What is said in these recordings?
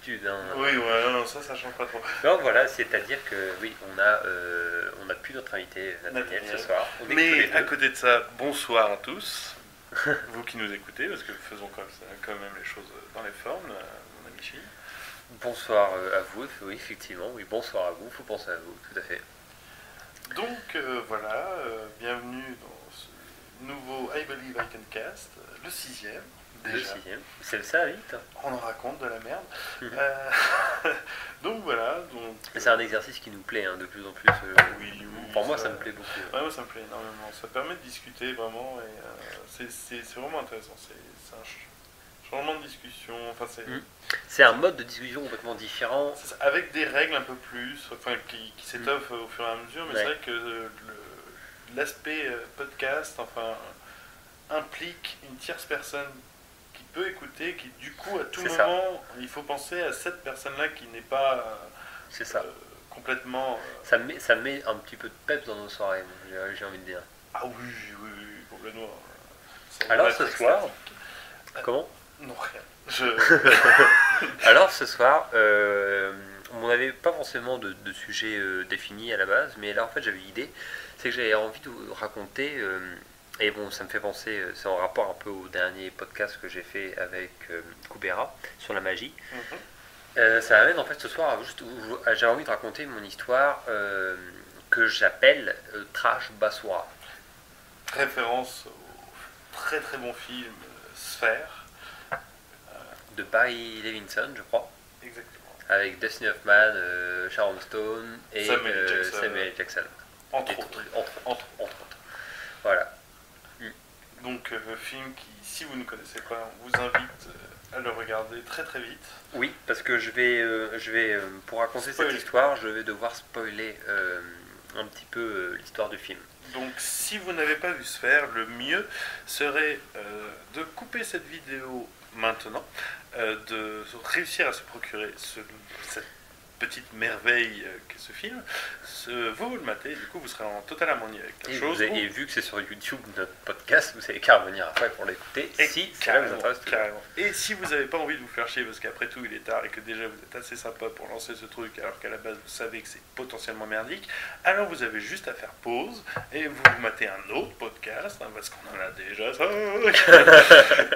d'habitude. Hein. Oui, ouais, non, ça change pas trop. Non, voilà, c'est-à-dire que oui, on a plus notre invité Nathaniel ce soir. Mais à côté de ça, bonsoir à tous, vous qui nous écoutez, parce que faisons quand même les choses dans les formes, mon ami Chine. Bonsoir à vous, oui, effectivement, oui, bonsoir à vous, faut penser à vous, tout à fait. Donc voilà, bienvenue dans ce nouveau I Believe I Can Cast, le 6e. Le 6e, c'est ça vite. On en raconte de la merde. Donc voilà. C'est un exercice qui nous plaît de plus en plus. Oui, pour moi, ça me plaît beaucoup. Ouais, moi, ça me plaît énormément. Ça permet de discuter vraiment et c'est vraiment intéressant. C'est un changement de discussion. Enfin, c'est un mode de discussion complètement différent. Avec des règles un peu plus, qui s'étoffent au fur et à mesure, mais c'est vrai que l'aspect podcast implique une tierce personne qui peut écouter, qui du coup à tout moment, il faut penser à cette personne-là qui n'est pas complètement... Ça met un petit peu de peps dans nos soirées, j'ai envie de dire. Ah oui, complètement. Alors ce soir... Comment ? Non, rien. Alors ce soir, on n'avait pas forcément de sujet défini à la base, mais là en fait j'avais une idée, c'est que j'avais envie de vous raconter... Et bon, ça me fait penser, c'est en rapport un peu au dernier podcast que j'ai fait avec Kubera sur la magie. Ça m'amène en fait ce soir, j'ai envie de raconter mon histoire que j'appelle Trash Basura. Référence au très très bon film Sphère. De Barry Levinson, je crois. Exactement. Avec Dustin Hoffman, Sharon Stone et Samuel Jackson. Entre autres. Voilà. Donc, film qui, si vous ne connaissez pas, on vous invite à le regarder très très vite. Oui, parce que je vais pour raconter cette histoire, je vais devoir spoiler un petit peu l'histoire du film. Donc, si vous n'avez pas vu Sphère, le mieux serait de couper cette vidéo maintenant, de réussir à se procurer cette petite merveille qu'est ce film, vous le matez, du coup vous serez en total harmonie avec la chose. Et vu que c'est sur YouTube notre podcast, vous avez qu'à revenir après pour l'écouter, si ça vous intéresse. Carrément. Et si vous n'avez pas envie de vous faire chier, parce qu'après tout il est tard et que déjà vous êtes assez sympa pour lancer ce truc alors qu'à la base vous savez que c'est potentiellement merdique, alors vous avez juste à faire pause et vous matez un autre podcast, parce qu'on en a déjà 5.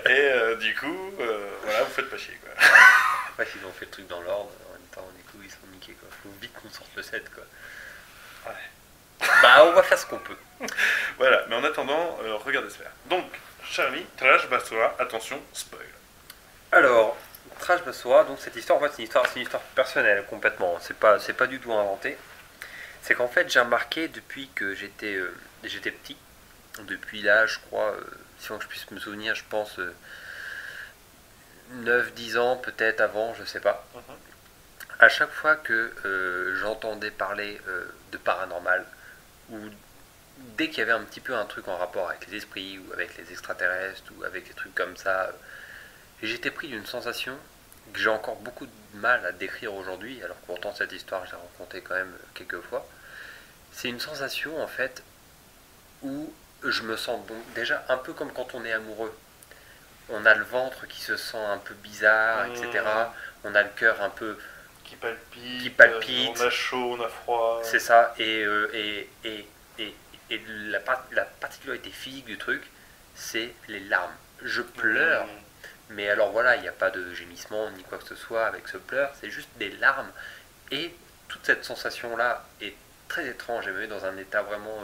Et du coup, voilà, vous faites pas chier quoi. Après s'ils ont fait le truc dans l'ordre, en même temps du coup ils sont niqués quoi. Faut vite qu'on sorte le 7 quoi. Ouais. Bah on va faire ce qu'on peut. Voilà, mais en attendant, regardez Sphère. Donc, Charlie, Trash Basura, attention, spoil. Alors, Trash Basura, donc cette histoire, en fait, c'est une histoire personnelle complètement. C'est pas du tout inventé. C'est qu'en fait, j'ai remarqué depuis que j'étais petit, depuis là, je crois, si je puisse me souvenir, je pense 9-10 ans, peut-être avant, je sais pas. À chaque fois que j'entendais parler de paranormal, ou dès qu'il y avait un petit peu un truc en rapport avec les esprits, ou avec les extraterrestres, ou avec des trucs comme ça, j'étais pris d'une sensation que j'ai encore beaucoup de mal à décrire aujourd'hui, alors que pourtant cette histoire je l'ai racontée quand même quelques fois. C'est une sensation en fait où je me sens donc déjà un peu comme quand on est amoureux. On a le ventre qui se sent un peu bizarre, etc. On a le cœur un peu qui palpite. On a chaud, on a froid. C'est ça. Et la particularité physique du truc, c'est les larmes. Je pleure. Mais alors voilà, il n'y a pas de gémissement ni quoi que ce soit avec ce pleur, c'est juste des larmes. Et toute cette sensation-là est très étrange et me met dans un état vraiment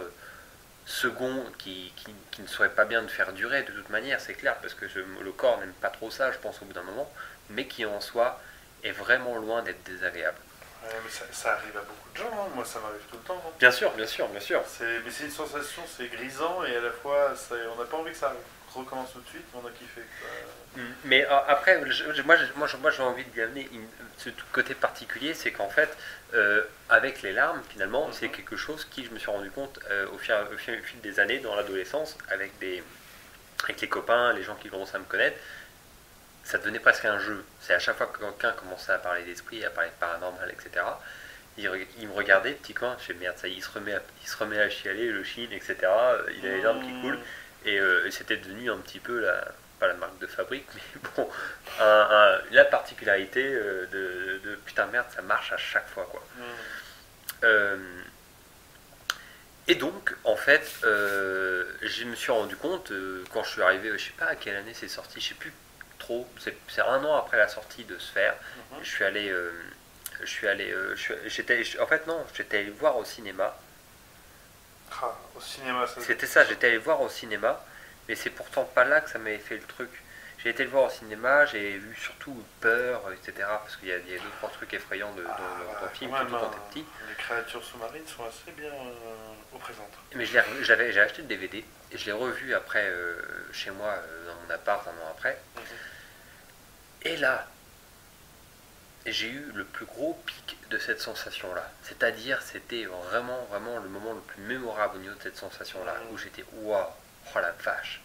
second qui ne serait pas bien de faire durer de toute manière, c'est clair, parce que le corps n'aime pas trop ça, je pense, au bout d'un moment, mais qui en soi est vraiment loin d'être désagréable. Ouais, mais ça arrive à beaucoup de gens, hein. Moi ça m'arrive tout le temps. Hein. Bien sûr. Mais c'est une sensation, c'est grisant et à la fois, on n'a pas envie que ça recommence tout de suite, mais on a kiffé. Mais après, moi j'ai envie de lui amener ce côté particulier, c'est qu'en fait, avec les larmes, finalement, c'est quelque chose qui, je me suis rendu compte au fil des années, dans l'adolescence, avec les copains, les gens qui commencent à me connaître, ça devenait presque un jeu. C'est à chaque fois que quelqu'un commençait à parler d'esprit, à parler de paranormal, etc., il me regardait, petit coin, je fais merde, ça y est, il se remet à chialer, le chine, etc., il a les larmes qui coulent, et c'était devenu un petit peu pas la marque de fabrique, mais bon, la particularité de putain merde, ça marche à chaque fois, quoi. Euh, et donc, en fait, je me suis rendu compte, quand je suis arrivé, je sais pas à quelle année c'est sorti, je sais plus trop, c'est un an après la sortie de Sphère, je suis allé, en fait non, j'étais allé voir au cinéma. Ah, au cinéma, ça. C'était ça, j'étais allé voir au cinéma, mais c'est pourtant pas là que ça m'avait fait le truc. J'ai été le voir au cinéma, j'ai vu surtout peur, etc. Parce qu'il y a deux, trois trucs effrayants dans le film, surtout quand t'es petit. Les créatures sous-marines sont assez bien représentées. Mais j'ai acheté le DVD et je l'ai revu après chez moi, dans mon appart, un an après. Et là, j'ai eu le plus gros pic de cette sensation-là. C'est-à-dire, c'était vraiment, vraiment le moment le plus mémorable au niveau de cette sensation-là, où j'étais, waouh, oh la vache.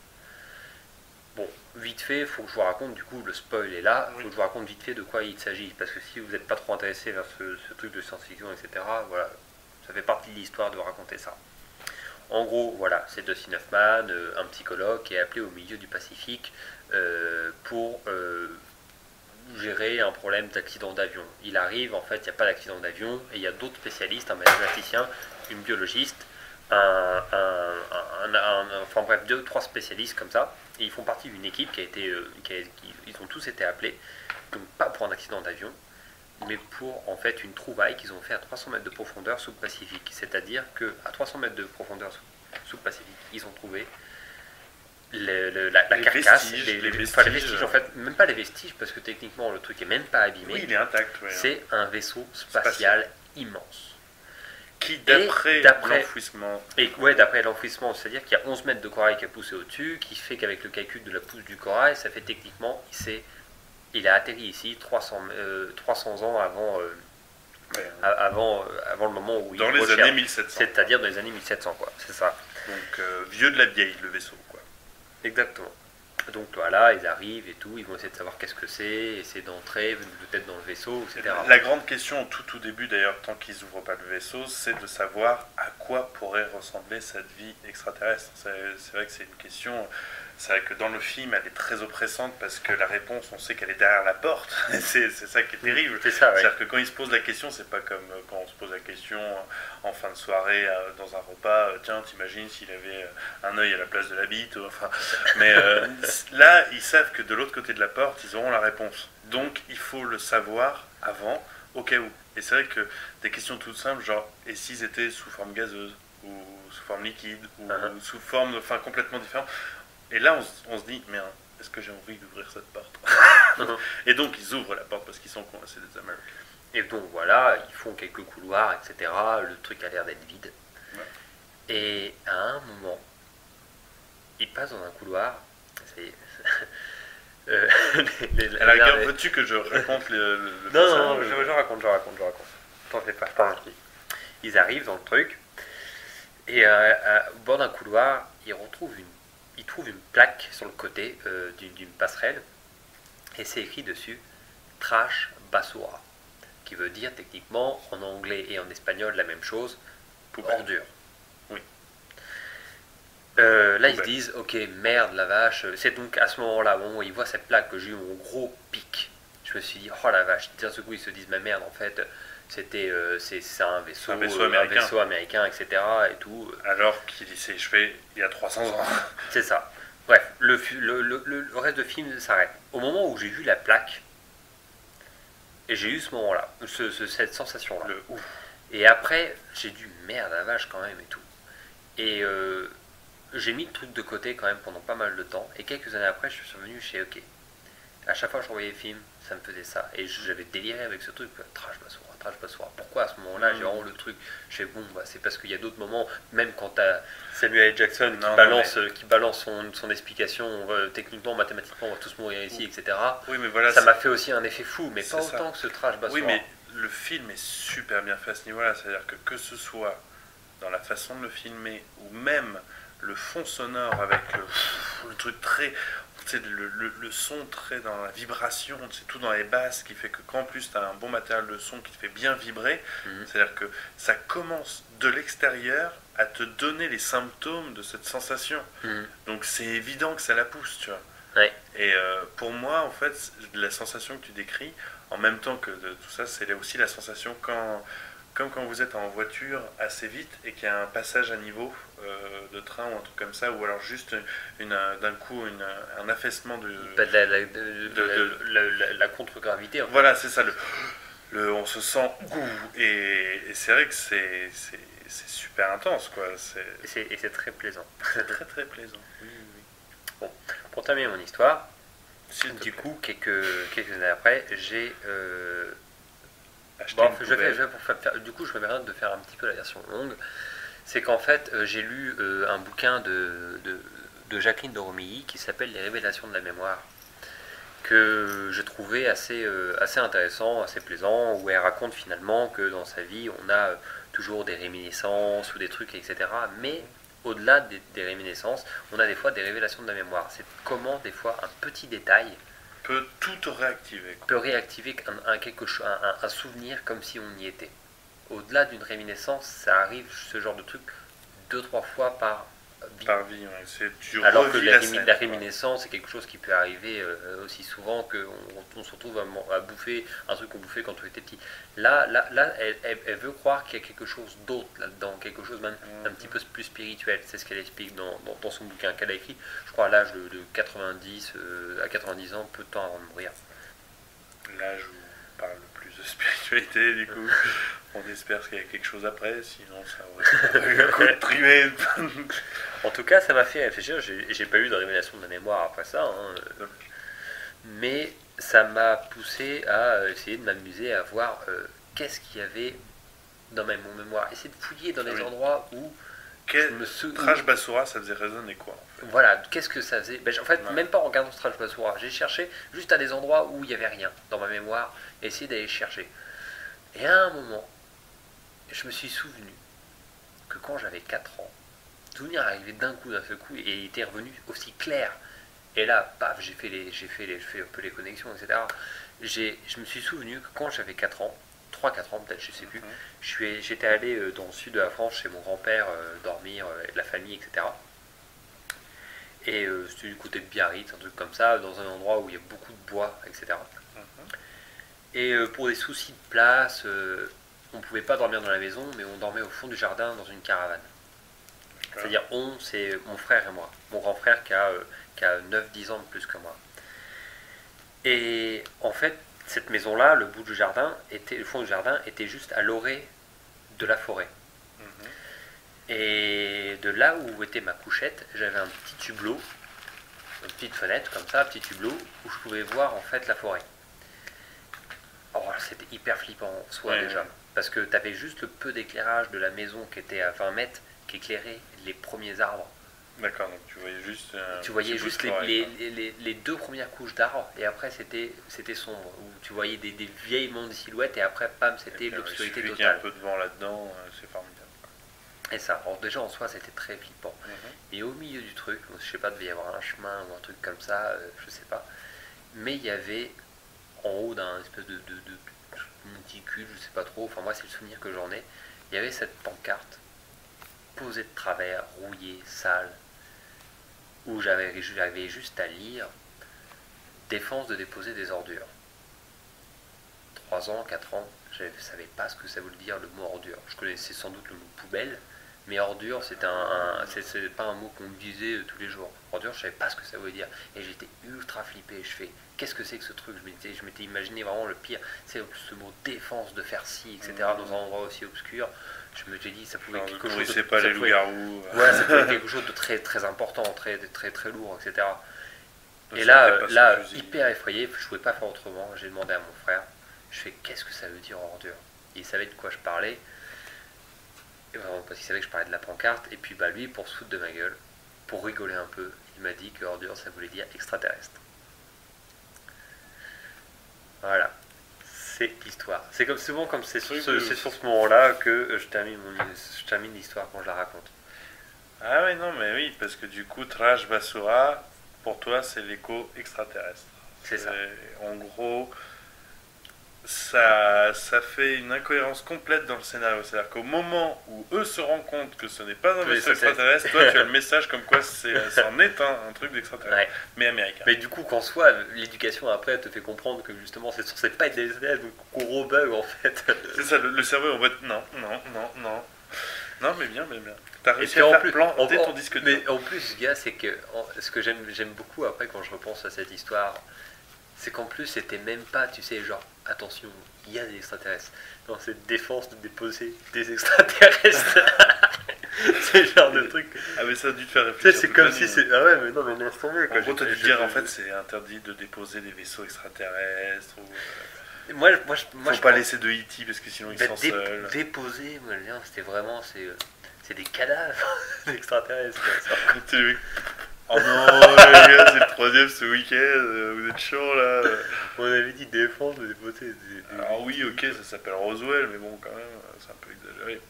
Bon, vite fait, il faut que je vous raconte, du coup, le spoil est là, il faut que je vous raconte vite fait de quoi il s'agit, parce que si vous n'êtes pas trop intéressé vers ce truc de science-fiction, etc., voilà, ça fait partie de l'histoire de raconter ça. En gros, voilà, c'est Dustin Hoffman, un psychologue qui est appelé au milieu du Pacifique pour gérer un problème d'accident d'avion. Il arrive, en fait, il n'y a pas d'accident d'avion, et il y a d'autres spécialistes, un mathématicien, une biologiste, enfin bref, 2 ou 3 spécialistes comme ça, et ils font partie d'une équipe qui a été, ils ont tous été appelés, donc pas pour un accident d'avion, mais pour en fait une trouvaille qu'ils ont fait à 300 mètres de profondeur sous le Pacifique. C'est-à-dire qu'à 300 mètres de profondeur sous le Pacifique, ils ont trouvé la carcasse, les vestiges, en fait, même pas les vestiges, parce que techniquement le truc est même pas abîmé. Oui, il est intact. Ouais, c'est un vaisseau spatial immense. Qui, d'après l'enfouissement. Et ouais, d'après l'enfouissement, c'est-à-dire qu'il y a 11 mètres de corail qui a poussé au-dessus, qui fait qu'avec le calcul de la pousse du corail, ça fait techniquement, il a atterri ici 300 ans avant le moment où dans les années 1700. C'est-à-dire dans les années 1700, quoi. C'est ça. Donc, vieux de la vieille, le vaisseau, quoi. Exactement. Donc voilà, ils arrivent et tout, ils vont essayer de savoir qu'est-ce que c'est, essayer d'entrer peut-être dans le vaisseau, etc. La grande question au tout début d'ailleurs, tant qu'ils n'ouvrent pas le vaisseau, c'est de savoir à quoi pourrait ressembler cette vie extraterrestre. C'est vrai que c'est une question, c'est vrai que dans le film elle est très oppressante parce que la réponse on sait qu'elle est derrière la porte, c'est ça qui est terrible. C'est ça, ouais. C'est-à-dire que quand ils se posent la question, c'est pas comme quand on se pose la question en fin de soirée dans un repas, tiens t'imagines s'il avait un œil à la place de la bite, enfin, mais là ils savent que de l'autre côté de la porte ils auront la réponse. Donc il faut le savoir avant, au cas où. Et c'est vrai que des questions toutes simples, genre, et s'ils étaient sous forme gazeuse, ou sous forme liquide, ou sous forme, enfin, complètement différente. Et là, on se dit, merde, est-ce que j'ai envie d'ouvrir cette porte? Et donc, ils ouvrent la porte parce qu'ils sont coincés des Américains. Et donc, voilà, ils font quelques couloirs, etc. Le truc a l'air d'être vide. Ouais. Et à un moment, ils passent dans un couloir, c'est... Alors, veux-tu que je raconte le Non, je raconte. T'en fais pas, Ils arrivent dans le truc, et au bord d'un couloir, ils trouvent une plaque sur le côté d'une passerelle, et c'est écrit dessus Trash Basura, qui veut dire techniquement en anglais et en espagnol la même chose, ordure. Oui. Là ils se disent ok merde la vache, c'est donc à ce moment-là où ils voient cette plaque que j'ai eu mon gros pic, je me suis dit oh la vache, d'un seul coup ils se disent ma merde en fait c'était c'est un vaisseau américain etc. et tout. Alors qu'il s'est échoué il y a 300 ans. C'est ça. Bref, le reste de film s'arrête. Au moment où j'ai vu la plaque, et j'ai eu ce moment-là, cette sensation-là. Et après, j'ai dit merde la vache quand même et tout. Et j'ai mis le truc de côté quand même pendant pas mal de temps. Et quelques années après, je suis revenu chez OK. À chaque fois que je revoyais les films, ça me faisait ça. Et j'avais déliré avec ce truc. Trash Basura. Pourquoi à ce moment-là, j'ai vraiment le truc. Je fais bon, bah, c'est parce qu'il y a d'autres moments, même quand t'as Samuel L. Jackson qui balance son explication, techniquement, mathématiquement, on va tous mourir ici, etc. Oui, mais voilà, ça m'a fait aussi un effet fou, mais pas autant que ce Trash Basura. Oui, mais le film est super bien fait à ce niveau-là. C'est-à-dire que ce soit dans la façon de le filmer, ou même le fond sonore avec le truc très... C'est le son très dans la vibration, c'est tout dans les basses qui fait que quand en plus tu as un bon matériel de son qui te fait bien vibrer, c'est-à-dire que ça commence de l'extérieur à te donner les symptômes de cette sensation. Donc c'est évident que ça la pousse, tu vois. Ouais. Et pour moi, en fait, la sensation que tu décris, en même temps que de tout ça, c'est aussi la sensation comme quand vous êtes en voiture assez vite et qu'il y a un passage à niveau de train ou un truc comme ça, ou alors juste d'un coup un affaissement Pas de la contre-gravité en fait. Voilà, c'est ça, on se sent et c'est vrai que c'est super intense, quoi. Et c'est très plaisant. C'est très très plaisant. Oui, oui, oui. Bon, pour terminer mon histoire, Du coup, quelques années après, j'ai. Acheter une poubelle. Du coup, je me permets de faire un petit peu la version longue. C'est qu'en fait, j'ai lu un bouquin de Jacqueline de Romilly qui s'appelle Les Révélations de la mémoire, que j'ai trouvé assez intéressant, assez plaisant, où elle raconte finalement que dans sa vie, on a toujours des réminiscences ou des trucs, etc. Mais au-delà des réminiscences, on a des fois des révélations de la mémoire. C'est comment des fois un petit détail Peut tout réactiver. peut réactiver un souvenir comme si on y était. Au-delà d'une réminiscence, ça arrive ce genre de truc 2-3 fois par vie. Par vie, ouais. Alors que scène, la réminiscence, c'est quelque chose qui peut arriver aussi souvent qu'on se retrouve à bouffer un truc qu'on bouffait quand on était petit. Là elle veut croire qu'il y a quelque chose d'autre là-dedans, quelque chose même un petit peu plus spirituel. C'est ce qu'elle explique dans son bouquin qu'elle a écrit, je crois, à l'âge de 90, à 90 ans, peu de temps avant de mourir. L'âge où on parle plus de spiritualité, du coup. On espère qu'il y a quelque chose après, sinon ça aurait contribué. En tout cas, ça m'a fait réfléchir. J'ai pas eu de révélation de la mémoire après ça, hein, mais ça m'a poussé à essayer de m'amuser à voir qu'est-ce qu'il y avait dans mon mémoire. Essayer de fouiller dans les endroits où Trash Basura, ça faisait résonner quoi en fait. Voilà, qu'est-ce que ça faisait En fait, même pas en regardant Trash Basura. J'ai cherché juste à des endroits où il n'y avait rien dans ma mémoire, et essayer d'aller chercher. Et à un moment, je me suis souvenu que quand j'avais 4 ans, le souvenir arrivait d'un seul coup, et il était revenu aussi clair. Et là, paf, j'ai fait un peu les connexions, etc. Je me suis souvenu que quand j'avais 4 ans, 3-4 ans peut-être, je sais plus, j'étais allé dans le sud de la France chez mon grand-père dormir, avec la famille, etc. Et c'était du côté de Biarritz, un truc comme ça, dans un endroit où il y a beaucoup de bois, etc. Et pour des soucis de place, on ne pouvait pas dormir dans la maison, mais on dormait au fond du jardin dans une caravane. C'est-à-dire c'est mon frère et moi. Mon grand frère qui a 9-10 ans de plus que moi. Et en fait, cette maison-là, le fond du jardin était juste à l'orée de la forêt. Et de là où était ma couchette, j'avais un petit hublot, une petite fenêtre comme ça, un petit hublot, où je pouvais voir en fait la forêt. Oh, c'était hyper flippant en soi déjà. Parce que tu avais juste le peu d'éclairage de la maison qui était à 20 mètres qui éclairait les premiers arbres. D'accord, donc tu voyais juste. Tu voyais juste les 2 premières couches d'arbres et après c'était sombre. Où tu voyais des vieilles mondes silhouettes et après, pam, c'était l'obscurité totale. Il y a un peu de vent là-dedans, c'est formidable. Et ça, alors déjà en soi c'était très flippant. Et au milieu du truc, je sais pas, devait y avoir un chemin ou un truc comme ça, je sais pas. Mais il y avait en haut d'un espèce de monticule, je sais pas trop, enfin moi c'est le souvenir que j'en ai, il y avait cette pancarte posée de travers, rouillée, sale, où j'avais juste à lire défense de déposer des ordures. 3 ans, 4 ans, je ne savais pas ce que ça voulait dire le mot ordure. Je connaissais sans doute le mot poubelle, mais ordure, c'est pas un mot qu'on disait tous les jours. Ordure, je savais pas ce que ça voulait dire. Et j'étais ultra flippé. Je fais, qu'est-ce que c'est que ce truc? Je m'étais imaginé vraiment le pire. C'est ce mot défense, de faire ci, etc. Dans un endroit aussi obscur. Je me suis dit, ça pouvait être quelque chose de... pas les loups-garous. Ouais, ça pouvait être quelque chose de très, très important, très, très, très lourd, etc. Et là, hyper effrayé, je ne pouvais pas faire autrement. J'ai demandé à mon frère, je fais, qu'est-ce que ça veut dire ordure? Il savait de quoi je parlais. Et vraiment, parce qu'il savait que je parlais de la pancarte. Et puis lui, pour se foutre de ma gueule, pour rigoler un peu, il m'a dit que ordure, ça voulait dire extraterrestre. Voilà. C'est l'histoire. C'est comme souvent comme c'est sur ce moment-là que je termine l'histoire quand je la raconte. Ah oui, non, mais oui, parce que du coup, Trash Basura, pour toi, c'est l'écho extraterrestre. C'est ça. En gros, ça fait une incohérence complète dans le scénario. C'est-à-dire qu'au moment où eux se rendent compte que ce n'est pas un vaisseau extraterrestre, toi tu as le message comme quoi c'en est un truc d'extraterrestre, mais américain. Mais du coup, qu'en soit, l'éducation après te fait comprendre que justement c'est censé pas être des extraterrestres, donc gros bug en fait. C'est ça, le cerveau en mode non. Non, mais bien. T'as réussi à faire planter ton disque dur. Mais en plus, gars, c'est que ce que j'aime beaucoup après quand je repense à cette histoire, c'est qu'en plus c'était même pas, tu sais, genre attention, il y a des extraterrestres. Non, c'est défense de déposer des extraterrestres. C'est le genre de truc. Ah, mais ça a dû te faire réfléchir. C'est comme si c'est. Ah ouais, mais non, mais laisse tomber. En gros, t'as dû dire en fait c'est interdit de déposer des vaisseaux extraterrestres ou. Moi, faut pas laisser de E.T. parce que sinon ils sont seuls. Déposer, moi, c'était vraiment. C'est des cadavres d'extraterrestres. Oh non, les gars, c'est le 3ème ce week-end, vous êtes chaud là. On avait dit défense de déposer. Alors oui, ok, ça s'appelle Roswell, mais bon, quand même, c'est un peu exagéré.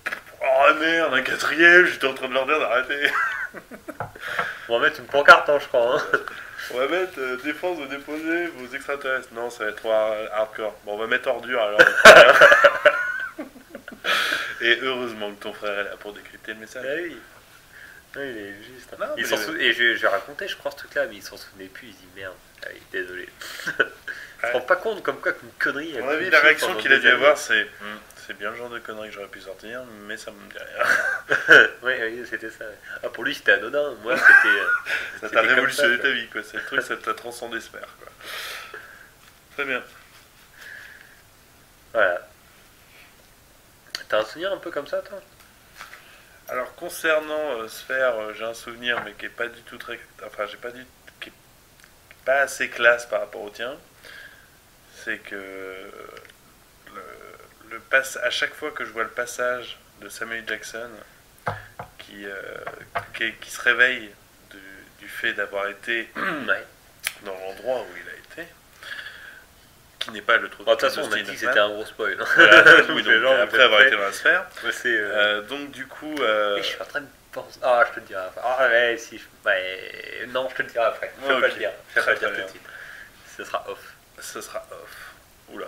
Oh merde, un 4ème, j'étais en train de leur dire d'arrêter. On va mettre une pancarte, hein, je crois. Hein. On va mettre défense de déposer vos extraterrestres. Non, ça va être trop hardcore. Bon, on va mettre ordure alors. Et heureusement que ton frère est là pour décrypter le message. Ah oui. Non, il est juste. Non, et je racontais, je crois, ce truc-là, mais il s'en souvenait plus. Il dit merde, ah oui, désolé. Il se rend pas compte comme quoi qu'une connerie. À mon avis, la réaction qu'il a dû avoir, c'est bien le genre de connerie que j'aurais pu sortir, mais ça me dit rien. Oui, c'était ça. Ah, pour lui, c'était anodin. Moi, c'était. Ça t'a révolutionné ta vie, quoi. C'est le truc, ça t'a transcendé ce père, quoi. Très bien. Voilà. T'as un souvenir un peu comme ça, toi? Alors, concernant Sphère, j'ai un souvenir, mais qui est pas du tout très. Enfin, qui est pas assez classe par rapport au tien. C'est que. À chaque fois que je vois le passage de Samuel Jackson qui se réveille du fait d'avoir été dans l'endroit où il a été, qui n'est pas le trou de toute façon, on a dit que c'était un gros spoil. Voilà, oui, donc, après avoir été dans la sphère. Donc, du coup. Je suis en train de penser. Ah, je te le dirai après. Ah, ouais, si. Non, je te le dirai après. Je ne peux pas le dire. Je ne peux pas le dire tout de suite. Ce sera off. Ce sera off. Oula.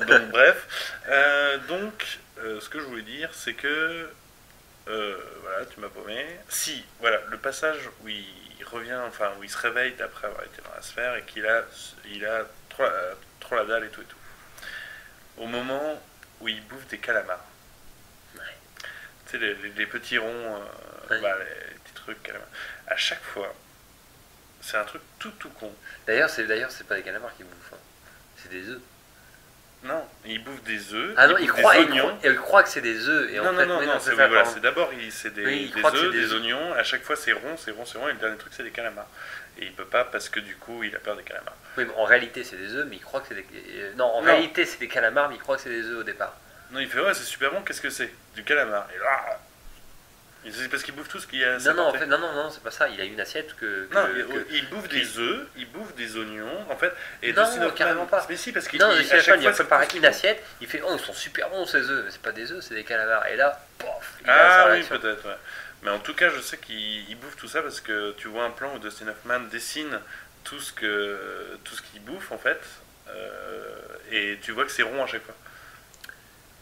donc bref. Ce que je voulais dire, c'est que. Voilà, tu m'as paumé. Si, voilà, le passage où il revient, enfin, où il se réveille après avoir été dans la sphère et qu'il a trop la dalle et tout et tout. Au moment où il bouffe des calamars. Tu sais, les petits ronds, les petits trucs calamars. À chaque fois, c'est un truc tout con. D'ailleurs, c'est pas des calamars qu'il bouffe. Hein. C'est des œufs. Non, il bouffe des œufs. Ah non, il croit que c'est des œufs. Et non, c'est ça. Voilà, c'est d'abord c'est des œufs, des oignons. À chaque fois, c'est rond. Et le dernier truc, c'est des calamars. Et il peut pas parce que du coup, il a peur des calamars. Oui, mais en réalité, c'est des œufs, mais il croit que c'est des. Non, en réalité, c'est des calamars, mais il croit que c'est des œufs au départ. Non, il fait ouais, c'est super bon. Qu'est-ce que c'est? Du calamar. Et là. C'est parce qu'il bouffe tout ce qu'il y a. Non, c'est pas ça. Il a une assiette il bouffe des œufs, il bouffe des oignons, en fait. Et non, carrément pas. Mais si, parce qu'il à chaque fois, il prépare une assiette. Il fait ils sont super bons ces œufs. Mais c'est pas des œufs, c'est des calamars. Et là, pof. Oui, peut-être. Ouais. Mais en tout cas, je sais qu'il bouffe tout ça parce que tu vois un plan où Dustin Hoffman dessine tout ce qu'il bouffe en fait, et tu vois que c'est rond à chaque fois.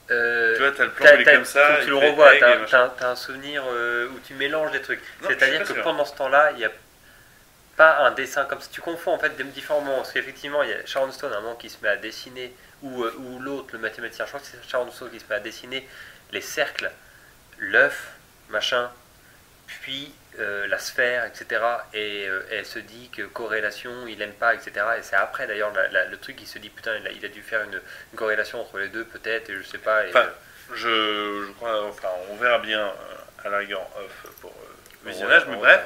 Tu vois, t'as le plan où il est comme ça. Tu le revois, t'as un souvenir où tu mélanges des trucs. C'est-à-dire que pendant ce temps-là, il n'y a pas un dessin comme ça. Tu confonds en fait des différents moments. Parce qu'effectivement, il y a Sharon Stone à un moment qui se met à dessiner, ou l'autre, le mathématicien, je crois que c'est Sharon Stone qui se met à dessiner les cercles, l'œuf, machin, puis la sphère, etc. Et elle se dit que corrélation, il aime pas, etc. Et c'est après d'ailleurs le truc, il se dit putain, il a dû faire une corrélation entre les deux peut-être, et je sais pas. Et, je crois, on verra bien à la rigueur off pour visionnage, mais bref.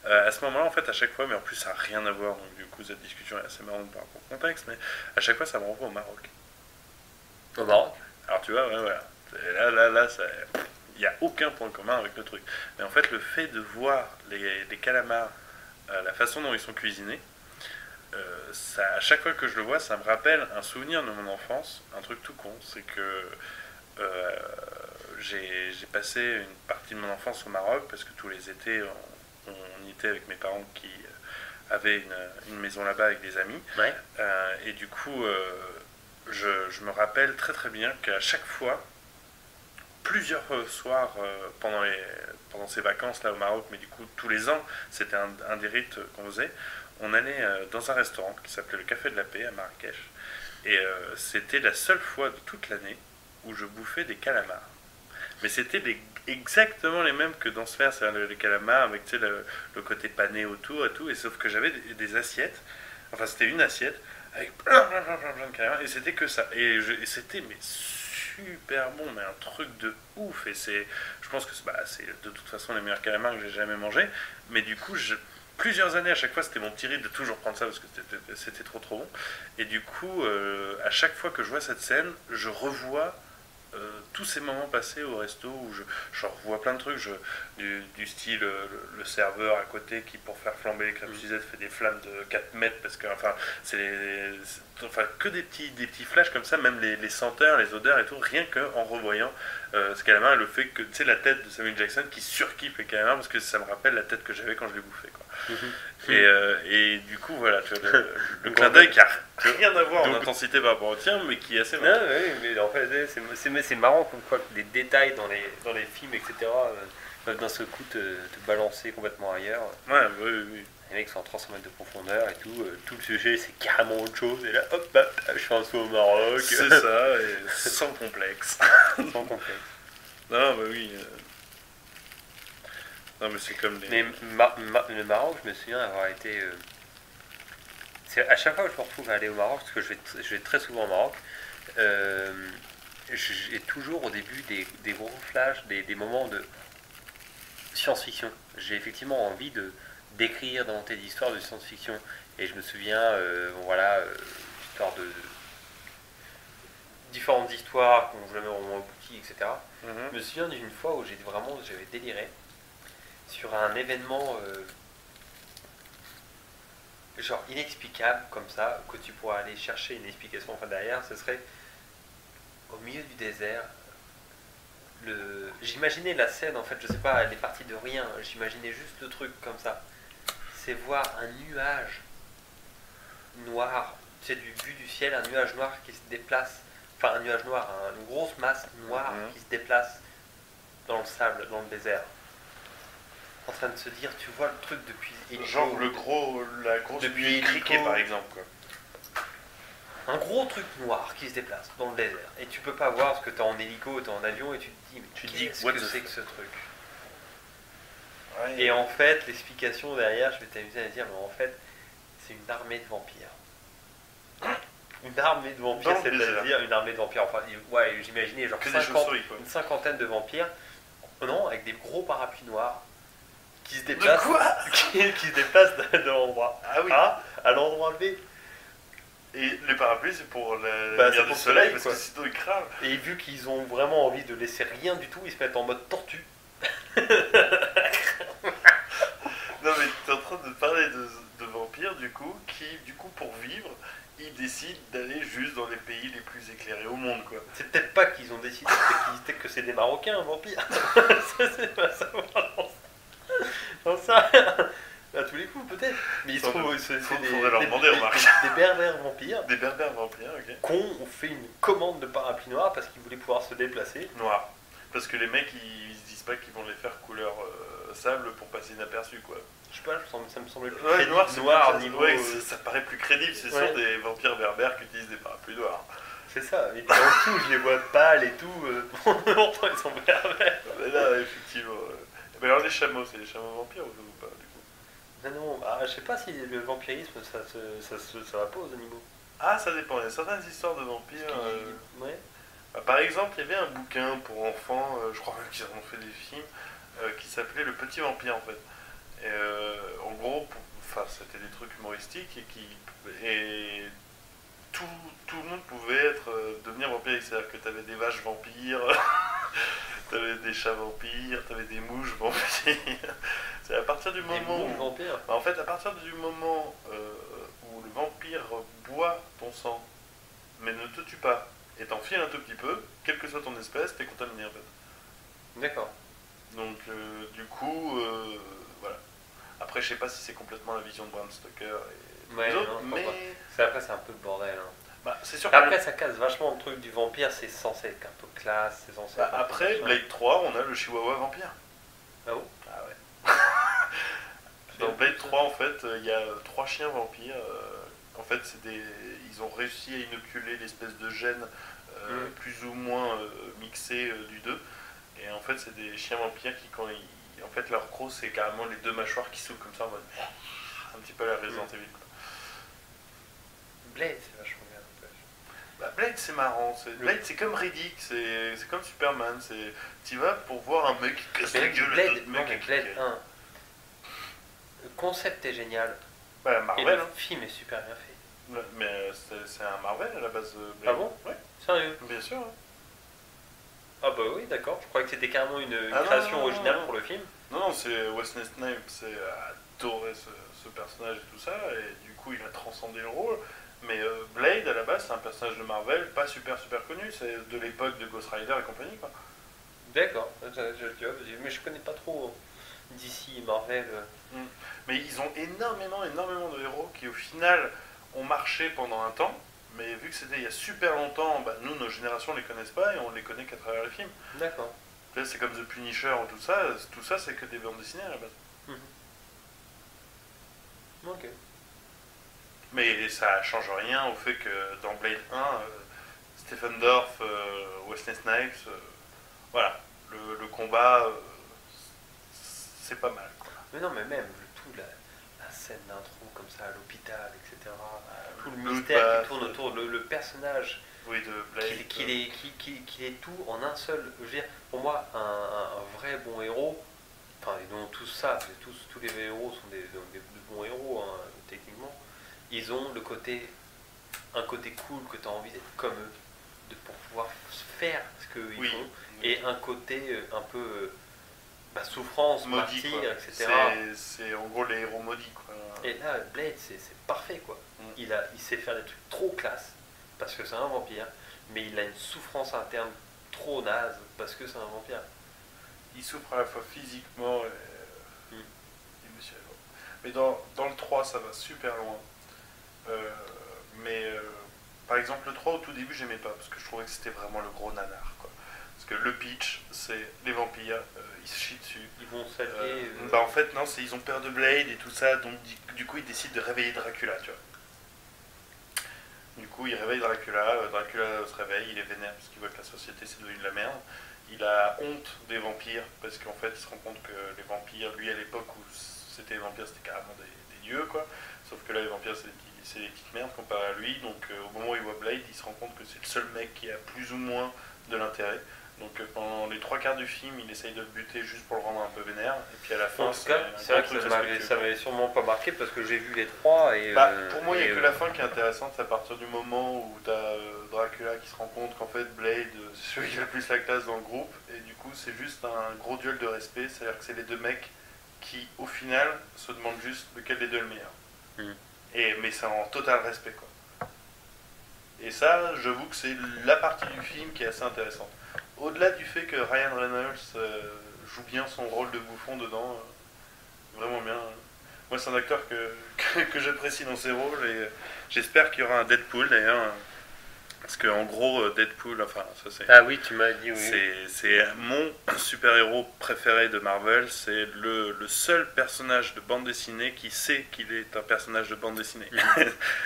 À ce moment-là, en fait, à chaque fois, mais en plus ça n'a rien à voir, donc du coup cette discussion est assez marrante par rapport au contexte, mais à chaque fois ça me renvoie au Maroc. Au Maroc. Alors tu vois, voilà. Là, il n'y a aucun point commun avec le truc. Mais en fait, le fait de voir les calamars, la façon dont ils sont cuisinés, à chaque fois que je le vois, ça me rappelle un souvenir de mon enfance, un truc tout con, c'est que j'ai passé une partie de mon enfance au Maroc, parce que tous les étés, on y était avec mes parents qui avaient une maison là-bas avec des amis. Ouais. Et du coup, je me rappelle très très bien qu'à chaque fois, plusieurs soirs pendant ces vacances là au Maroc, mais du coup tous les ans, c'était un des rites qu'on faisait. On allait dans un restaurant qui s'appelait le Café de la Paix à Marrakech. Et c'était la seule fois de toute l'année où je bouffais des calamars. Mais c'était exactement les mêmes que dans Sphère, c'est-à-dire les calamars avec le côté pané autour et tout. Et sauf que j'avais des assiettes, enfin c'était une assiette avec plein de calamars et c'était que ça. Et c'était mais super bon, mais un truc de ouf. Et je pense que c'est de toute façon les meilleurs calamars que j'ai jamais mangés. Mais du coup, plusieurs années à chaque fois, c'était mon petit rite de toujours prendre ça parce que c'était trop trop bon. Et du coup, à chaque fois que je vois cette scène, je revois tous ces moments passés au resto où je revois plein de trucs du style le serveur à côté qui pour faire flamber les crêpes Suzette fait des flammes de 4 mètres parce que enfin enfin que des petits flashs comme ça, même les senteurs, les odeurs et tout, rien qu'en revoyant ce calamar, le fait que tu sais la tête de Samuel Jackson qui surkiffe les calamars parce que ça me rappelle la tête que j'avais quand je les bouffais quoi. Et du coup voilà, tu vois, le clin d'œil qui a rien à voir en intensité par rapport au tien, mais qui est assez marrant. Oui, mais en fait c'est marrant comme quoi les détails dans les films etc peuvent d'un seul coup te balancer complètement ailleurs. Ouais, oui. Les mecs sont en 300 mètres de profondeur et tout le sujet c'est carrément autre chose et là hop bah, je suis un saut au Maroc. C'est ça, et sans complexe. Sans complexe. Non bah oui. Non mais c'est comme les... Mais le Maroc, je me souviens avoir été... c'est à chaque fois que je me retrouve à aller au Maroc, parce que je vais très souvent au Maroc, j'ai toujours au début des gros flashs, des moments de science-fiction. J'ai effectivement envie d'écrire, d'inventer des histoires de science-fiction. Et je me souviens, histoire de différentes histoires qu'on jamais vraiment abouti, etc. Je me souviens d'une fois où j'avais déliré sur un événement genre inexplicable comme ça, que tu pourrais aller chercher une explication enfin derrière, ce serait au milieu du désert. J'imaginais la scène en fait, je sais pas, elle est partie de rien, j'imaginais juste le truc comme ça. C'est voir un nuage noir, tu sais, du but du ciel, un nuage noir qui se déplace, enfin un nuage noir, une grosse masse noire qui se déplace dans le sable, dans le désert. En train de se dire, tu vois le truc depuis Hélico, genre la grosse nuit criquée par exemple quoi. Un gros truc noir qui se déplace dans le désert et tu peux pas voir parce que t'es en hélico, t'es en avion et tu te dis mais qu'est-ce que c'est que ce truc. Ouais. Et en fait l'explication derrière, je vais t'amuser à dire mais en fait c'est une armée de vampires. Une armée de vampires, c'est-à-dire une armée de vampires, enfin ouais j'imaginais genre une cinquantaine de vampires, non, avec des gros parapluies noirs qui se déplacent, qui se déplacent de l'endroit A à l'endroit B. Et les parapluies, c'est pour la lumière du soleil, parce que sinon ils crament. Et vu qu'ils ont vraiment envie de laisser rien du tout, ils se mettent en mode tortue. Non mais t'es en train de parler de vampires, du coup, qui, du coup, pour vivre, ils décident d'aller juste dans les pays les plus éclairés au monde, quoi. C'est peut-être pas qu'ils ont décidé, c'est que c'est des Marocains, vampires. C'est pas ça, non, ça... À tous les coups, peut-être. Mais ils trouvent des berbères vampires. Des berbères vampires, ok. Qu'on fait une commande de parapluie noir parce qu'ils voulaient pouvoir se déplacer. Noir. Parce que les mecs, ils se disent pas qu'ils vont les faire couleur sable pour passer inaperçu, quoi. Je sais pas, ça me semblait plus crédible. Noir niveau... Ouais, ça paraît plus crédible, c'est sûr, des vampires berbères qui utilisent des parapluies noirs. C'est ça, mais en dessous, je les vois pâles et tout. Pourtant, ils sont berbères. Mais là, effectivement. Mais alors, les chameaux, c'est les chameaux vampires ou pas, du coup? Non, je sais pas si le vampirisme, ça va pas aux animaux. Ah, ça dépend. Il y a certaines histoires de vampires. Ouais. Bah, par exemple, il y avait un bouquin pour enfants, je crois même qu'ils en ont fait des films, qui s'appelait Le Petit Vampire, en fait. Et en gros, c'était des trucs humoristiques et tout le monde pouvait devenir vampire. C'est-à-dire que tu avais des vaches vampires, tu avais des chats vampires, tu avais des mouches vampires. C'est à partir du moment où, en fait, à partir du moment où le vampire boit ton sang, mais ne te tue pas, et t'en file un tout petit peu, quelle que soit ton espèce, t'es contaminé en fait. D'accord. Donc du coup, voilà. Après, je sais pas si c'est complètement la vision de Bram Stoker et les autres, mais après c'est un peu le bordel. Hein. Bah, c'est sûr Après, ça casse vachement le truc du vampire, c'est censé être un peu classe, c'est censé être après, Blade 3, on a le Chihuahua vampire. Ah bon? Ah ouais. Dans Blade 3, en fait, il y a 3 chiens vampires. En fait, ils ont réussi à inoculer l'espèce de gène plus ou moins mixé du 2. Et en fait, c'est des chiens vampires qui, quand ils. En fait, leur croc, c'est carrément les deux mâchoires qui s'ouvrent comme ça en mode. Un petit peu à la Resident Evil. Blade, c'est vachement bien. Bah, Blade, c'est marrant. Blade, c'est comme Riddick, c'est comme Superman. Tu vas pour voir un mec qui casse la gueule à d'autres mecs. Blade 1. Le concept est génial. Bah, et Marvel. le film est super bien fait. Mais c'est un Marvel à la base. Ah bon? Ouais. Sérieux? Bien sûr. Hein. Ah bah oui, d'accord. Je croyais que c'était carrément une création originale pour le film. Non, c'est Wesley Snipes a adoré ce personnage et tout ça, et du coup il a transcendé le rôle. Mais Blade à la base c'est un personnage de Marvel pas super connu, c'est de l'époque de Ghost Rider et compagnie quoi. D'accord, mais je connais pas trop DC, Marvel. Mais ils ont énormément de héros qui au final ont marché pendant un temps, mais vu que c'était il y a super longtemps, bah, nous nos générations les connaissent pas et on les connaît qu'à travers les films. D'accord. Là, c'est comme The Punisher ou tout ça c'est que des bandes dessinées à la base. Ok. Mais ça change rien au fait que dans Blade 1, Stephen Dorff, Wesley Snipes, voilà, le combat, c'est pas mal. Quoi. Mais non, mais même la scène d'intro comme ça à l'hôpital, etc. Tout le mystère qui tourne autour de le personnage. Oui, de Blade. Qu'il est tout en un seul. Je veux dire, pour moi, un vrai bon héros, enfin, ils ont tous ça, tous les héros sont des bons héros, hein, techniquement. Ils ont un côté cool que tu as envie d'être comme eux, pour pouvoir faire ce qu'ils font, et un côté un peu souffrance, maudit, martyr, etc. C'est en gros les héros maudits. Quoi. Et là, Blade, c'est parfait, quoi. Il sait faire des trucs trop classe, parce que c'est un vampire, mais il a une souffrance interne trop naze, parce que c'est un vampire. Il souffre à la fois physiquement et émotionnellement. Mais dans le 3, ça va super loin. Mais par exemple, le 3 au tout début, j'aimais pas, parce que je trouvais que c'était vraiment le gros nanar. Quoi. Parce que le pitch, c'est les vampires, ils se chient dessus. Ils vont s'allier. En fait, non, ils ont peur de Blade et tout ça, donc du coup, ils décident de réveiller Dracula, tu vois. Du coup, il réveille Dracula, Dracula se réveille, il est vénère parce qu'il voit que la société c'est devenu de la merde. Il a honte des vampires parce qu'en fait, il se rend compte que les vampires, lui à l'époque où c'était les vampires, c'était carrément des dieux, quoi. Sauf que là, les vampires, c'est des petites merdes comparé à lui. Donc, au moment où il voit Blade, il se rend compte que c'est le seul mec qui a plus ou moins de l'intérêt. Donc, pendant les 3 quarts du film, il essaye de le buter juste pour le rendre un peu vénère. Et puis à la fin, en tout cas, c'est vrai que ça m'avait sûrement pas marqué parce que j'ai vu les 3. Et, pour moi, il n'y a que la fin qui est intéressante. C'est à partir du moment où tu as Dracula qui se rend compte qu'en fait, Blade, c'est celui qui a le plus la classe dans le groupe. Et du coup, c'est juste un gros duel de respect. C'est-à-dire que c'est les deux mecs qui, au final, se demandent juste lequel des deux est le meilleur. Mais c'est en total respect, quoi. Et ça, j'avoue que c'est la partie du film qui est assez intéressante. Au-delà du fait que Ryan Reynolds joue bien son rôle de bouffon dedans, vraiment bien. Moi, c'est un acteur que j'apprécie dans ses rôles et j'espère qu'il y aura un Deadpool d'ailleurs. Parce qu'en gros, Deadpool, enfin, ça c'est. Ah oui, tu m'as dit oui. C'est mon super-héros préféré de Marvel. C'est le seul personnage de bande dessinée qui sait qu'il est un personnage de bande dessinée.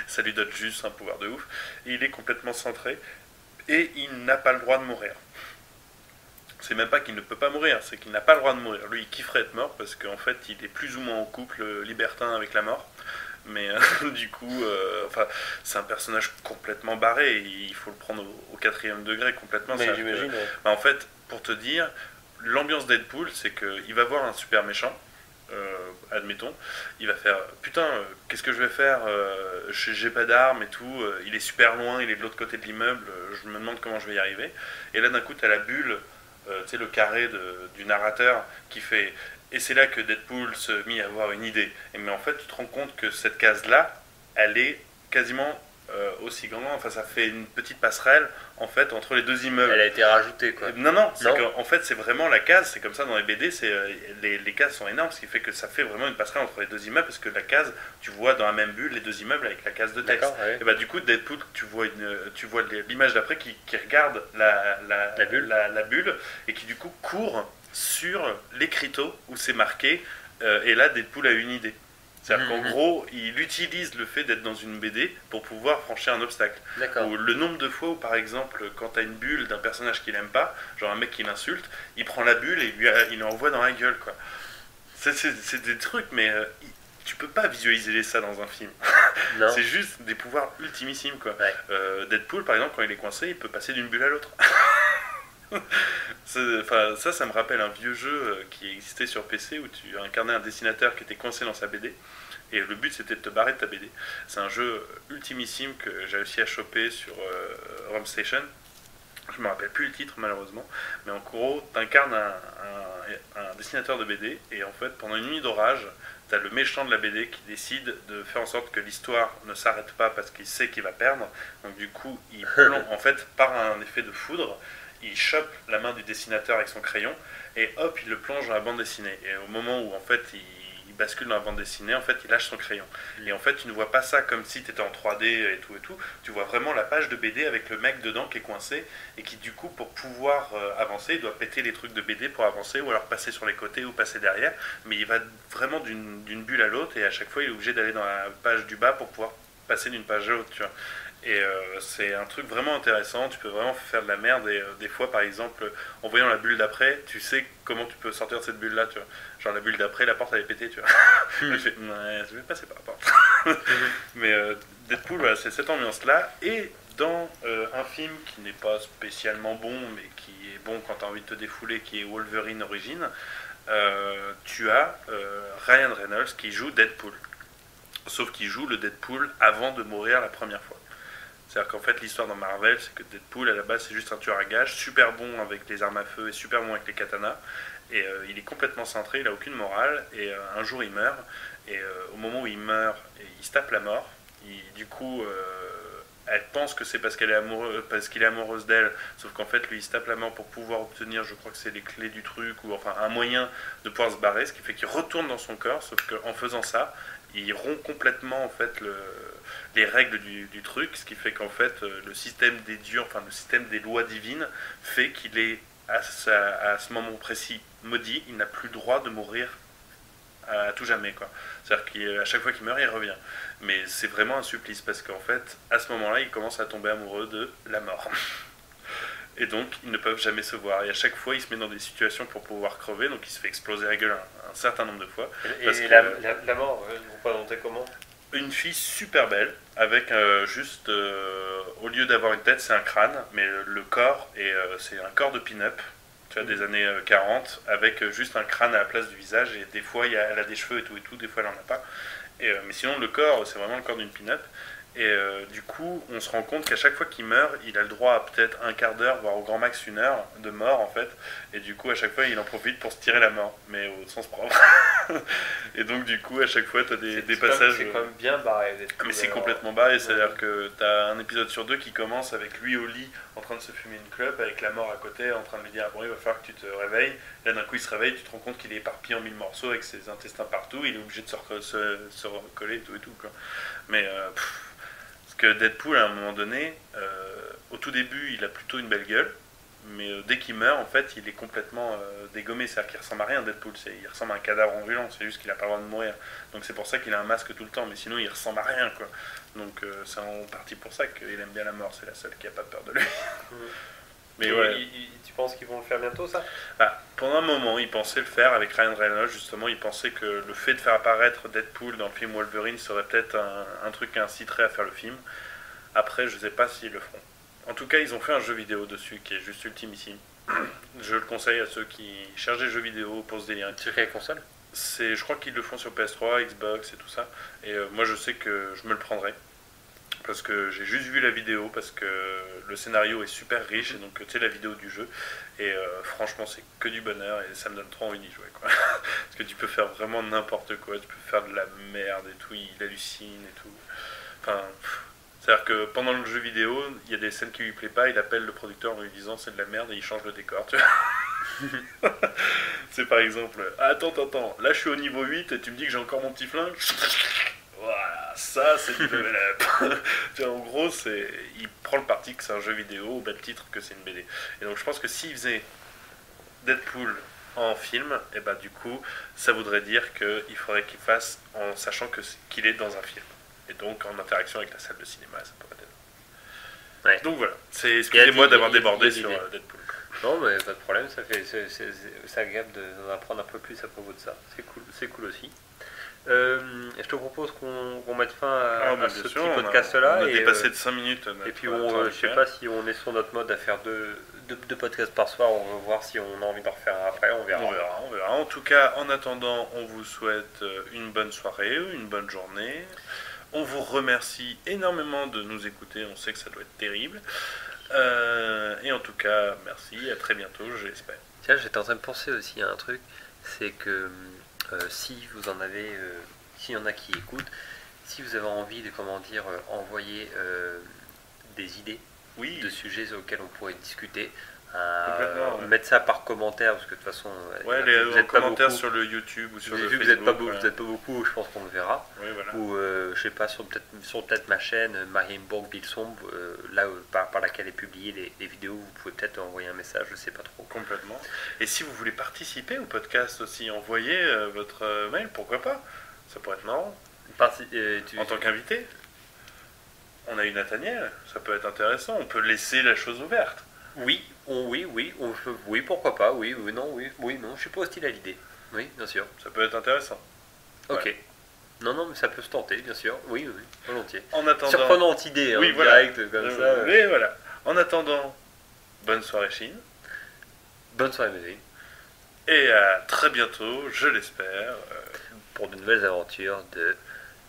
Ça lui donne juste un pouvoir de ouf. Et il est complètement centré. Et il n'a pas le droit de mourir. C'est même pas qu'il ne peut pas mourir, c'est qu'il n'a pas le droit de mourir. Lui, il kifferait être mort parce qu'en fait, il est plus ou moins en couple libertin avec la mort. Mais du coup, c'est un personnage complètement barré. Il faut le prendre au 4e degré complètement. Mais j'imagine. En fait, pour te dire, l'ambiance Deadpool, c'est qu'il va voir un super méchant. Admettons, il va faire putain, qu'est-ce que je vais faire, j'ai pas d'armes et tout, il est super loin, il est de l'autre côté de l'immeuble, je me demande comment je vais y arriver. Et là d'un coup t'as la bulle, tu sais, le carré du narrateur qui fait, et c'est là que Deadpool se mit à avoir une idée. Mais en fait tu te rends compte que cette case là elle est quasiment aussi grand, enfin ça fait une petite passerelle en fait entre les deux immeubles. Elle a été rajoutée quoi. Non, c'est qu'en fait c'est vraiment la case, c'est comme ça dans les BD, les cases sont énormes, ce qui fait que ça fait vraiment une passerelle entre les deux immeubles parce que la case, tu vois dans la même bulle les deux immeubles avec la case de texte. Ouais. Et bah du coup Deadpool, tu vois l'image d'après qui regarde la bulle et qui du coup court sur l'écriteau où c'est marqué et là Deadpool a une idée. C'est-à-dire qu'en gros, il utilise le fait d'être dans une BD pour pouvoir franchir un obstacle. Ou le nombre de fois où, par exemple, quand tu as une bulle d'un personnage qu'il n'aime pas, genre un mec qui l'insulte, il prend la bulle et il l'envoie dans la gueule, quoi. C'est des trucs, mais tu peux pas visualiser ça dans un film. C'est juste des pouvoirs ultimissimes, quoi. Ouais. Deadpool, par exemple, quand il est coincé, il peut passer d'une bulle à l'autre. Ça me rappelle un vieux jeu qui existait sur PC où tu incarnais un dessinateur qui était coincé dans sa BD et le but c'était de te barrer de ta BD. C'est un jeu ultimissime que j'ai réussi à choper sur ROM Station. Je me rappelle plus le titre malheureusement, mais en gros t'incarnes un dessinateur de BD et en fait pendant une nuit d'orage t'as le méchant de la BD qui décide de faire en sorte que l'histoire ne s'arrête pas parce qu'il sait qu'il va perdre, donc du coup il plonge en fait par un effet de foudre. Il chope la main du dessinateur avec son crayon et hop, il le plonge dans la bande dessinée. Et au moment où en fait il bascule dans la bande dessinée, en fait il lâche son crayon. Et en fait tu ne vois pas ça comme si tu étais en 3D et tout. Tu vois vraiment la page de BD avec le mec dedans qui est coincé et qui du coup pour pouvoir avancer, il doit péter les trucs de BD pour avancer ou alors passer sur les côtés ou passer derrière. Mais il va vraiment d'une bulle à l'autre et à chaque fois il est obligé d'aller dans la page du bas pour pouvoir passer d'une page à l'autre, tu vois. Et c'est un truc vraiment intéressant, tu peux vraiment faire de la merde et des fois par exemple en voyant la bulle d'après, tu sais comment tu peux sortir de cette bulle là, tu vois. Genre la bulle d'après, la porte elle est pétée, tu vois. Je fais, ouais, je vais passer par la porte. Mais Deadpool, voilà, c'est cette ambiance là. Et dans un film qui n'est pas spécialement bon, mais qui est bon quand tu as envie de te défouler, qui est Wolverine Origins, tu as Ryan Reynolds qui joue Deadpool. Sauf qu'il joue le Deadpool avant de mourir la première fois. C'est-à-dire qu'en fait, l'histoire dans Marvel, c'est que Deadpool, à la base, c'est juste un tueur à gages, super bon avec les armes à feu et super bon avec les katanas. Et il est complètement cintré, il a aucune morale. Et un jour, il meurt. Et au moment où il meurt, il se tape la mort. Du coup, elle pense que c'est parce qu'il est amoureuse d'elle. Sauf qu'en fait, lui, il se tape la mort pour pouvoir obtenir, je crois que c'est les clés du truc, ou enfin un moyen de pouvoir se barrer. Ce qui fait qu'il retourne dans son corps. Sauf qu'en faisant ça, il rompt complètement en fait les règles du truc, ce qui fait qu'en fait le système des dieux, enfin le système des lois divines fait qu'il est à ce moment précis maudit, il n'a plus le droit de mourir à tout jamais, quoi. C'est-à-dire qu'à chaque fois qu'il meurt, il revient. Mais c'est vraiment un supplice parce qu'en fait, à ce moment-là, il commence à tomber amoureux de la mort. Et donc, ils ne peuvent jamais se voir. Et à chaque fois, il se met dans des situations pour pouvoir crever, donc il se fait exploser la gueule un certain nombre de fois. Et la mort, vous présentez comment? Une fille super belle, avec juste, au lieu d'avoir une tête, c'est un crâne, mais le corps, c'est un corps de pin-up, tu vois, des années 40, avec juste un crâne à la place du visage, et des fois, elle a des cheveux et tout, des fois, elle en a pas. Mais sinon, le corps, c'est vraiment le corps d'une pin-up. Et du coup, on se rend compte qu'à chaque fois qu'il meurt, il a le droit à peut-être un quart d'heure, voire au grand max 1 heure de mort en fait. Et du coup, à chaque fois, il en profite pour se tirer la mort, mais au sens propre. Et donc, du coup, à chaque fois, tu as des passages. C'est quand même bien barré. Mais c'est complètement barré, c'est-à-dire que tu as un épisode sur 2 qui commence avec lui au lit en train de se fumer une clope, avec la mort à côté, en train de lui dire: bon, il va falloir que tu te réveilles. Là, d'un coup, il se réveille, tu te rends compte qu'il est éparpillé en 1000 morceaux avec ses intestins partout, il est obligé de se recoller et tout, quoi. Mais. Parce que Deadpool, à un moment donné, au tout début, il a plutôt une belle gueule, mais dès qu'il meurt, en fait, il est complètement dégommé. C'est-à-dire qu'il ressemble à rien, Deadpool. Il ressemble à un cadavre ambulant, c'est juste qu'il n'a pas le droit de mourir. Donc c'est pour ça qu'il a un masque tout le temps, mais sinon, il ressemble à rien, quoi. Donc c'est en partie pour ça qu'il aime bien la mort, c'est la seule qui n'a pas peur de lui. Mais ouais. Tu penses qu'ils vont le faire bientôt, ça? Pendant un moment, ils pensaient le faire avec Ryan Reynolds, justement. Ils pensaient que le fait de faire apparaître Deadpool dans le film Wolverine serait peut-être un truc qui inciterait à faire le film. Après, je sais pas s'ils le feront. En tout cas, ils ont fait un jeu vidéo dessus qui est juste ultimissime. Je le conseille à ceux qui cherchent des jeux vidéo pour se délirer. Sur quelle console? Je crois qu'ils le font sur PS3, Xbox et tout ça. Et moi, je sais que je me le prendrai. Parce que j'ai juste vu la vidéo, parce que le scénario est super riche, et donc tu sais la vidéo du jeu, et franchement c'est que du bonheur, et ça me donne trop envie d'y jouer, quoi. Parce que tu peux faire vraiment n'importe quoi, tu peux faire de la merde et tout, il hallucine et tout. Enfin, C'est-à-dire que pendant le jeu vidéo, il y a des scènes qui lui plaisent pas, il appelle le producteur en lui disant c'est de la merde et il change le décor. Tu vois. C'est par exemple, attends, là je suis au niveau 8 et tu me dis que j'ai encore mon petit flingue. Voilà, ça c'est du level up. Tu vois, en gros, il prend le parti que c'est un jeu vidéo au même titre que c'est une BD. Et donc je pense que s'il faisait Deadpool en film, et bah du coup, ça voudrait dire qu'il faudrait qu'il fasse en sachant qu'il est dans un film. Et donc en interaction avec la salle de cinéma, ça pourrait être. Ouais. Donc voilà, excusez-moi d'avoir débordé sur idée. Deadpool. Non, mais pas de problème, c'est agréable d'en apprendre un peu plus à propos de ça. C'est cool aussi. Je te propose qu'on mette fin à ce petit podcast-là. On a dépassé de 5 minutes. Et puis, je sais pas si on est sur notre mode à faire deux podcasts par soir. On va voir si on a envie d'en refaire un après. On verra. En tout cas, en attendant, on vous souhaite une bonne soirée, une bonne journée. On vous remercie énormément de nous écouter. On sait que ça doit être terrible. Et en tout cas, merci. À très bientôt, j'espère. Tiens, j'étais en train de penser aussi à un truc. C'est que si vous en avez, s'il y en a qui écoutent, si vous avez envie de, envoyer des idées de sujets auxquels on pourrait discuter, mettre ça par commentaire, parce que de toute façon, vous êtes commentaires sur le YouTube ou sur le Facebook. Vous n'êtes pas beaucoup, je pense qu'on le verra. Oui, voilà. Ou je sais pas, sur peut-être ma chaîne Marienborg Bilsombre, là par laquelle est publiée les vidéos, vous pouvez peut-être envoyer un message, je sais pas trop. Complètement. Et si vous voulez participer au podcast aussi, envoyez votre mail, pourquoi pas. Ça pourrait être marrant. En tant qu'invité, on a eu Nathaniel, ça peut être intéressant, on peut laisser la chose ouverte. Oui, pourquoi pas, non, je suis pas hostile à l'idée. Oui, bien sûr. Ça peut être intéressant. Ok. Ouais. Non, mais ça peut se tenter, bien sûr. Oui, volontiers. En attendant... Surprenante idée, direct, comme ça. Oui, voilà. En attendant, bonne soirée Chine. Bonne soirée, Médine. Et à très bientôt, je l'espère, pour de nouvelles aventures de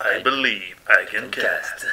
I Believe I Can Cast.